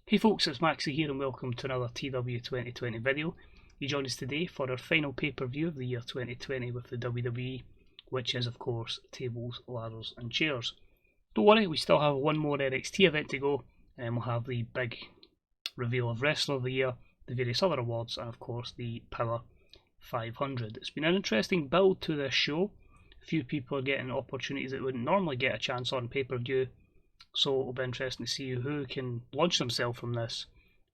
Hey folks, it's Maxie here and welcome to another TEW2020 video. You join us today for our final pay-per-view of the year 2020 with the WWE, which is of course Tables, Ladders and Chairs. Don't worry, we still have one more NXT event to go, and we'll have the big reveal of Wrestler of the Year, the various other awards, and of course the Power 500. It's been an interesting build to this show. A few people are getting opportunities that wouldn't normally get a chance on pay-per-view. So it'll be interesting to see who can launch themselves from this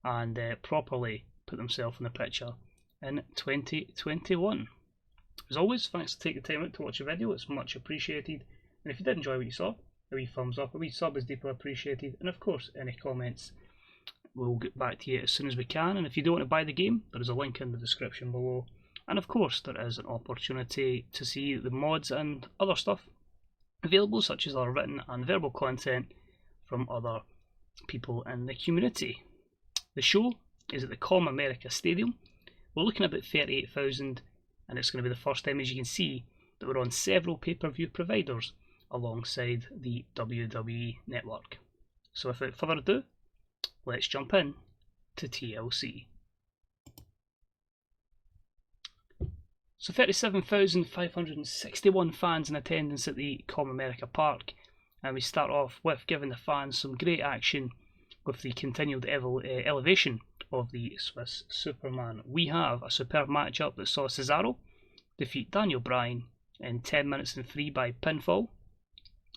and properly put themselves in the picture in 2021. As always, thanks for taking the time out to watch a video, it's much appreciated. And if you did enjoy what you saw, a wee thumbs up, a wee sub is deeply appreciated. And of course, any comments, we'll get back to you as soon as we can. And if you don't want to buy the game, there is a link in the description below. And of course, there is an opportunity to see the mods and other stuff available, such as our written and verbal content from other people in the community. The show is at the Com America Stadium. We're looking at about 38,000, and it's going to be the first time, as you can see, that we're on several pay-per-view providers alongside the WWE network. So without further ado, let's jump in to TLC. So 37,561 fans in attendance at the Com America Park. And we start off with giving the fans some great action with the continued elevation of the Swiss Superman. We have a superb matchup that saw Cesaro defeat Daniel Bryan in 10 minutes and 3 by pinfall.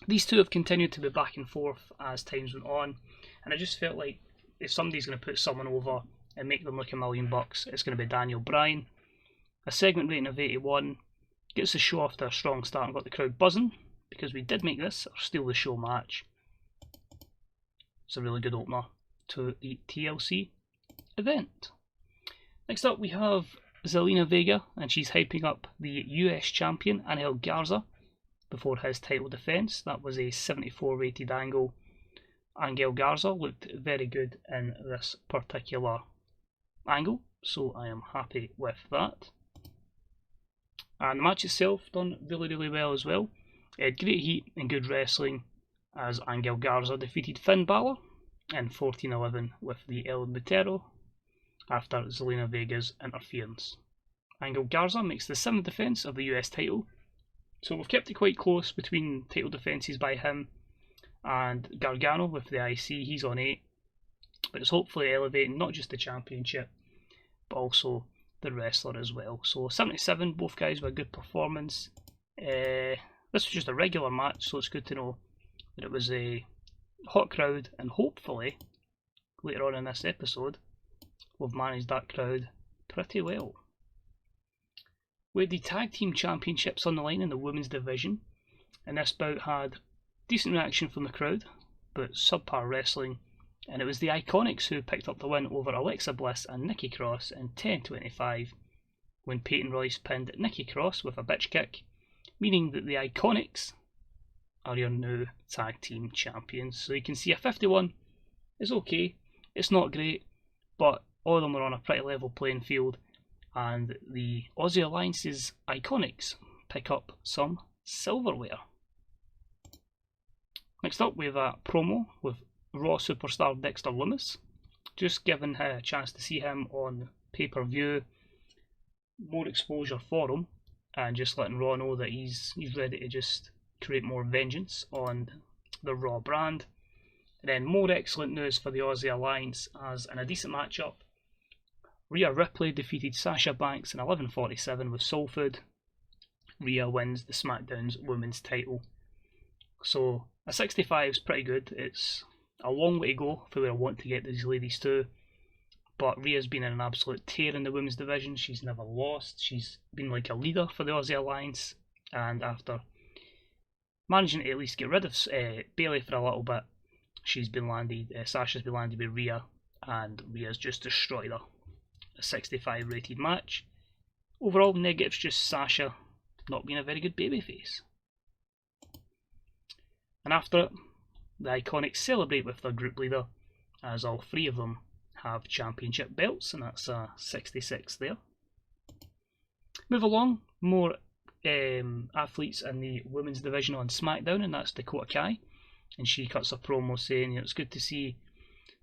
These two have continued to be back and forth as times went on, and I just felt like if somebody's going to put someone over and make them look $1 million, it's going to be Daniel Bryan. A segment rating of 81 gets the show off to a strong start and got the crowd buzzing, because we did make this our Steal the Show match. It's a really good opener to the TLC event. Next up we have Zelina Vega, and she's hyping up the US champion Angel Garza before his title defense. That was a 74 rated angle. Angel Garza looked very good in this particular angle, so I am happy with that. And the match itself done really well as well. It had great heat and good wrestling as Angel Garza defeated Finn Balor in 14-11 with the El Butero after Zelina Vega's interference. Angel Garza makes the 7th defence of the US title, so we've kept it quite close between title defences by him and Gargano with the IC. He's on 8, but it's hopefully elevating not just the championship but also the wrestler as well. So 77, both guys with a good performance. This was just a regular match, so it's good to know that it was a hot crowd, and hopefully later on in this episode we've managed that crowd pretty well. We had the tag team championships on the line in the women's division, and this bout had decent reaction from the crowd but subpar wrestling, and it was the Iconics who picked up the win over Alexa Bliss and Nikki Cross in 10:25 when Peyton Royce pinned Nikki Cross with a bitch kick, meaning that the Iconics are your new tag team champions. So you can see a 51 is okay, it's not great, but all of them are on a pretty level playing field, and the Aussie Alliance's Iconics pick up some silverware. Next up we have a promo with Raw superstar Dexter Lumis, just giving a chance to see him on pay-per-view, more exposure for him, and just letting Raw know that he's ready to just create more vengeance on the Raw brand. And then more excellent news for the Aussie Alliance, as in a decent matchup, Rhea Ripley defeated Sasha Banks in 11:47 with Soul Food. Rhea wins the SmackDown's women's title. So a 65 is pretty good. It's a long way to go for where I want to get these ladies to, but Rhea's been in an absolute tear in the women's division. She's never lost. She's been like a leader for the Aussie Alliance, and after managing to at least get rid of Bayley for a little bit, Sasha's been landed with Rhea, and Rhea's just destroyed her. A 65 rated match. Overall negatives, just Sasha not being a very good babyface. And after it, the Iconics celebrate with their group leader, as all three of them have championship belts, and that's a 66 there. Move along, more athletes in the women's division on SmackDown, and that's Dakota Kai, and she cuts a promo saying it's good to see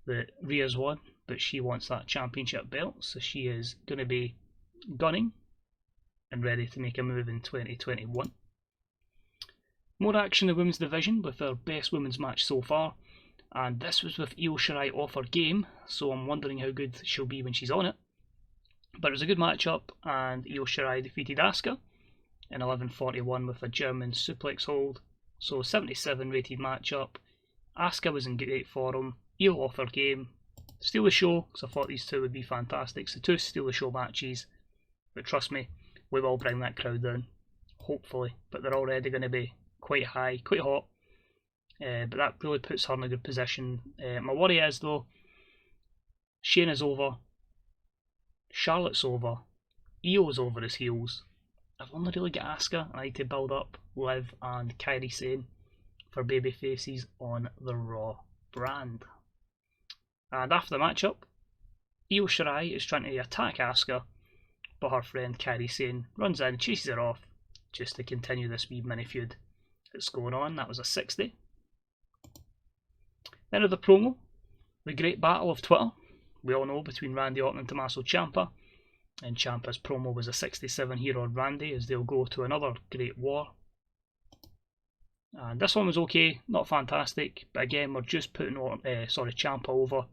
that Rhea's won, but she wants that championship belt, so she is going to be gunning and ready to make a move in 2021. More action in the women's division with our best women's match so far, and this was with Io Shirai off her game, so I'm wondering how good she'll be when she's on it. But it was a good matchup, and Io Shirai defeated Asuka in 11:41 with a German suplex hold, so 77 rated matchup. Asuka was in great form, Io off her game, steal the show, because I thought these two would be fantastic, so 2 steal the show matches, but trust me, we will bring that crowd down, hopefully, but they're already going to be quite high, quite hot, but that really puts her in a good position. My worry is though, Shayna's over, Charlotte's over, Io's over as heels. I've only really got Asuka, and I need to build up Liv and Kairi Sane for baby faces on the Raw brand. And after the matchup, Io Shirai is trying to attack Asuka, but her friend Kairi Sane runs in, chases her off, just to continue this wee mini feud that's going on. That was a 60. Then of the promo, the great battle of Twitter, we all know, between Randy Orton and Tommaso Ciampa, and Ciampa's promo was a 67 here on Randy as they'll go to another great war. And this one was okay, not fantastic, but again we're just putting Ciampa over,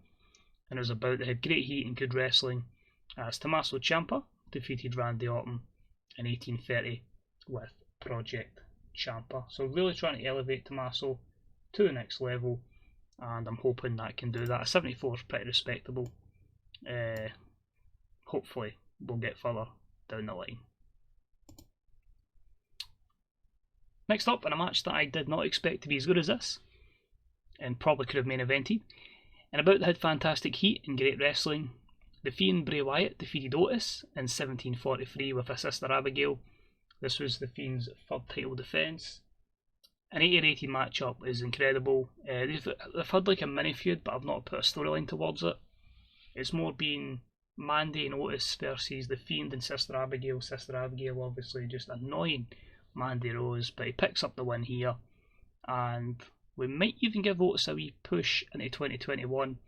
and it was about they had great heat and good wrestling as Tommaso Ciampa defeated Randy Orton in 1830 with Project Ciampa. So really trying to elevate Tommaso to the next level, and I'm hoping that can do that. A 74 is pretty respectable. Hopefully we'll get further down the line. Next up, in a match that I did not expect to be as good as this, and probably could have main evented, and about that had fantastic heat and great wrestling, The Fiend Bray Wyatt defeated Otis in 1743 with his sister Abigail. This was The Fiend's third title defence. An 80 rated matchup is incredible. They've had like a mini feud, but I've not put a storyline towards it. It's more been Mandy and Otis versus The Fiend and Sister Abigail. Sister Abigail obviously just annoying Mandy Rose, but he picks up the win here, and we might even give Otis a wee push into 2021,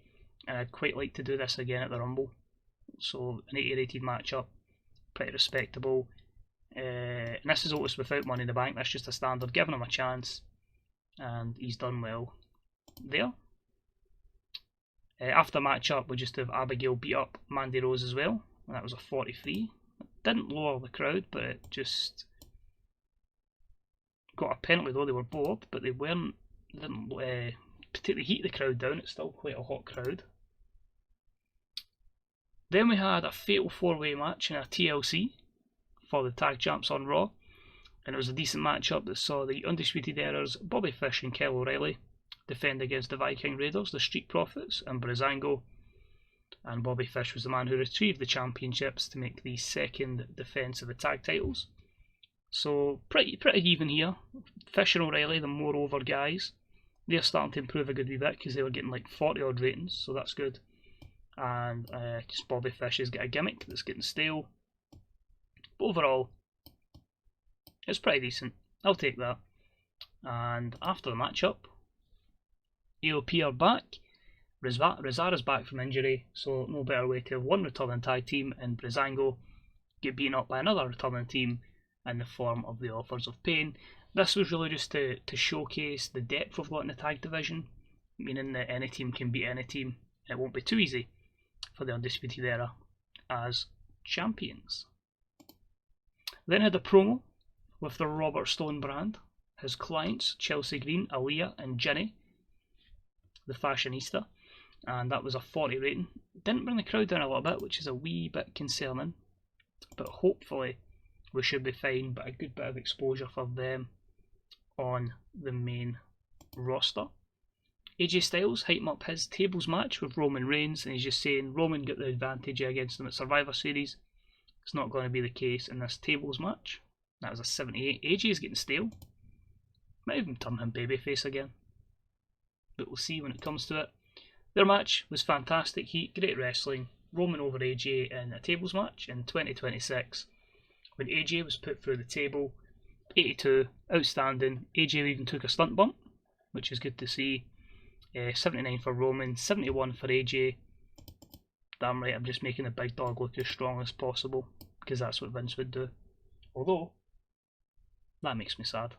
and I'd quite like to do this again at the Rumble. So an 80 rated matchup, pretty respectable. And this is Otis without Money in the Bank, that's just a standard, giving him a chance, and he's done well there. After the matchup, we just have Abigail beat up Mandy Rose as well, and that was a 43. It didn't lower the crowd, but it just got a penalty though. They were bored, but they didn't particularly heat the crowd down. It's still quite a hot crowd. Then we had a fatal 4-way match in a TLC for the tag champs on Raw, and it was a decent matchup that saw the Undisputed Era's Bobby Fish and Kyle O'Reilly defend against the Viking Raiders, the Street Profits, and Breezango. And Bobby Fish was the man who retrieved the championships to make the second defence of the tag titles. So pretty even here. Fish and O'Reilly, the more over guys, they're starting to improve a good wee bit because they were getting like 40 odd ratings, so that's good. And just Bobby Fish has got a gimmick that's getting stale. But overall, it's pretty decent. I'll take that. And after the matchup, AOP are back. Rizara's back from injury, so no better way to have one returning tag team and Breezango get beaten up by another returning team in the form of the Authors of Pain. This was really just to showcase the depth we've got in the tag division, meaning that any team can beat any team. It won't be too easy for the Undisputed Era as champions. Then had a promo with the Robert Stone brand, his clients Chelsea Green, Aaliyah and Ginny, the fashionista, and that was a 40 rating. Didn't bring the crowd down a little bit, which is a wee bit concerning, but hopefully we should be fine. But a good bit of exposure for them on the main roster. AJ Styles hyping up his tables match with Roman Reigns, and he's just saying Roman got the advantage against him at Survivor Series. It's not going to be the case in this tables match. That was a 78. AJ is getting stale. Might even turn him babyface again, but we'll see when it comes to it. Their match was fantastic heat, great wrestling. Roman over AJ in a tables match in 2026 when AJ was put through the table. 82, outstanding. AJ even took a stunt bump, which is good to see. 79 for Roman, 71 for AJ. Damn right, I'm just making the big dog look as strong as possible, because that's what Vince would do. Although, that makes me sad.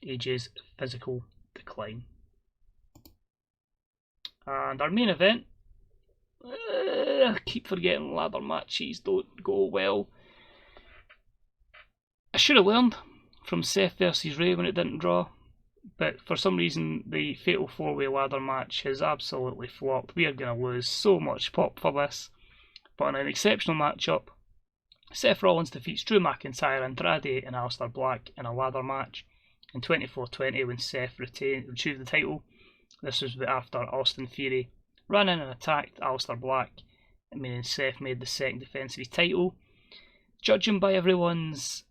AJ's physical decline. And our main event, I keep forgetting ladder matches don't go well. I should have learned from Seth versus Ray when it didn't draw, but for some reason the Fatal 4-Way ladder match has absolutely flopped. We are going to lose so much pop for this. But in an exceptional matchup, Seth Rollins defeats Drew McIntyre, Andrade and Aleister Black in a ladder match in 24-20 when Seth retrieved the title. This was after Austin Theory ran in and attacked Aleister Black, meaning Seth made the second defence of his title. Judging by everyone's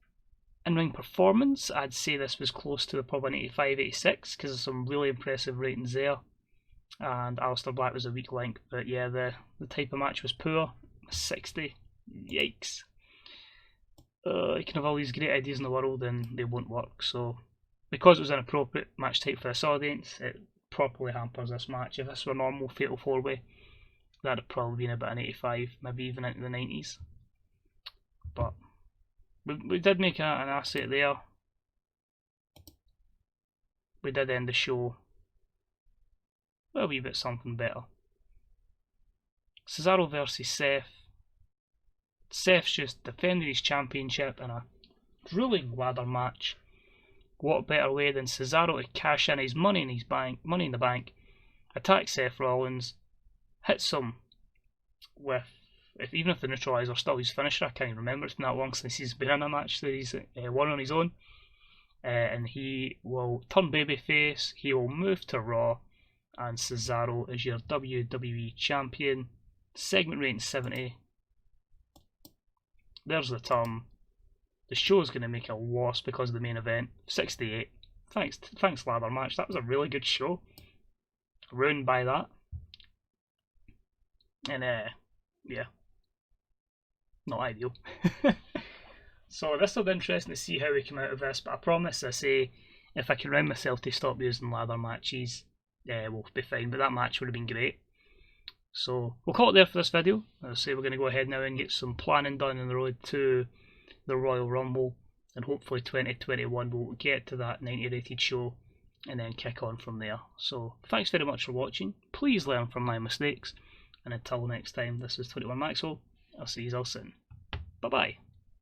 in-ring performance, I'd say this was close to the probably 85-86 because there's some really impressive ratings there. And Aleister Black was a weak link, but yeah, the type of match was poor. 60, yikes. You can have all these great ideas in the world and they won't work, so because it was an appropriate match type for this audience, it properly hampers this match. If this were normal Fatal 4-Way, that'd have probably been about an 85, maybe even into the 90s. But we did make an asset there. We did end the show with a wee bit something better. Cesaro versus Seth. Seth's just defending his championship in a grueling ladder match. What better way than Cesaro to cash in his money in the bank, attack Seth Rollins, hits him with, even if the neutralizer still his finisher, I can't even remember, it's been that long since he's been in a match that he's won on his own, and he will turn babyface, he will move to Raw, and Cesaro is your WWE Champion. Segment rating 70. There's the term. The show's going to make a loss because of the main event. 68. Thanks ladder match. That was a really good show. Ruined by that. And yeah, not ideal. So this will be interesting to see how we come out of this. But I promise, I say, if I can remind myself to stop using ladder matches, we'll be fine. But that match would have been great. So we'll call it there for this video. As I say, we're going to go ahead now and get some planning done on the road to the Royal Rumble, and hopefully 2021 we'll get to that 90 rated show and then kick on from there. So thanks very much for watching. Please learn from my mistakes, and until next time, this is 21 Maxwell. I'll see you all soon. Bye bye.